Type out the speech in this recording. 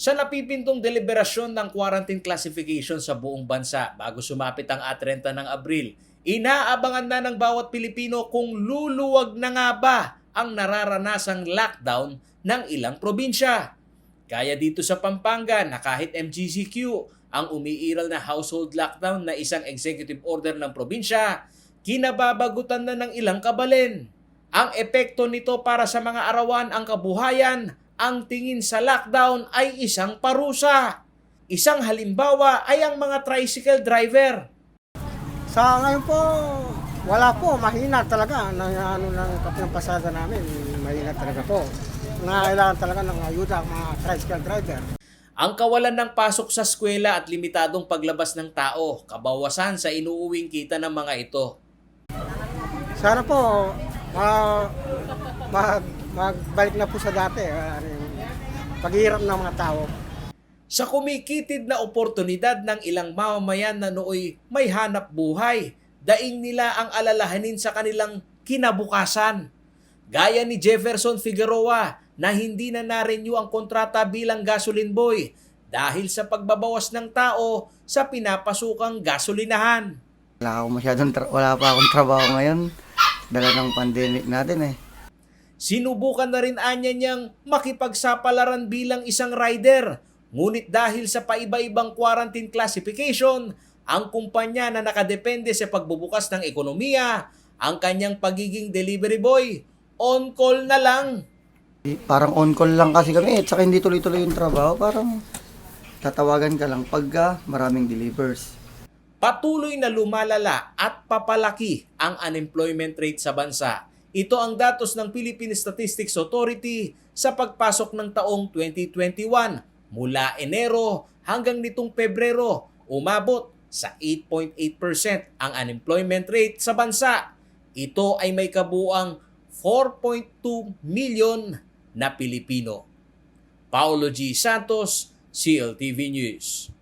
Sa napipintong deliberasyon ng quarantine classification sa buong bansa bago sumapit ang 30 ng Abril, inaabangan na ng bawat Pilipino kung luluwag na nga ba ang nararanasang lockdown ng ilang probinsya. Kaya dito sa Pampanga na kahit MGCQ ang umiiral na household lockdown na isang executive order ng probinsya, kinababagutan na ng ilang kabalin. Ang epekto nito para sa mga arawan ang kabuhayan, ang tingin sa lockdown ay isang parusa. Isang halimbawa ay ang mga tricycle driver. Sa ngayon po, wala po, mahina talaga. Ng pasada namin, mahina talaga po. Nangailangan talaga ng ayuda ang mga tricycle driver. Ang kawalan ng pasok sa eskwela at limitadong paglabas ng tao, kabawasan sa inuuwing kita ng mga ito. Sana po, magbalik na po sa dati, paghihirap ng mga tao. Sa kumikitid na oportunidad ng ilang mamamayan na nooy may hanap buhay, daing nila ang alalahanin sa kanilang kinabukasan. Gaya ni Jefferson Figueroa na hindi na na-renew ang kontrata bilang gasoline boy dahil sa pagbabawas ng tao sa pinapasukang gasolinahan. Wala pa akong trabaho ngayon. Dala ng pandemic natin eh. Sinubukan na rin anya niyang makipagsapalaran bilang isang rider. Ngunit dahil sa paiba-ibang quarantine classification, ang kumpanya na nakadepende sa pagbubukas ng ekonomiya, ang kanyang pagiging delivery boy, on-call na lang. Parang on-call lang kasi kami at saka hindi tuloy-tuloy yung trabaho. Parang tatawagan ka lang pagka maraming delivers. Patuloy na lumalala at papalaki ang unemployment rate sa bansa. Ito ang datos ng Philippine Statistics Authority sa pagpasok ng taong 2021. Mula Enero hanggang nitong Pebrero, umabot sa 8.8% ang unemployment rate sa bansa. Ito ay may kabuuang 4.2 million na Pilipino. Paulo G. Santos, CLTV News.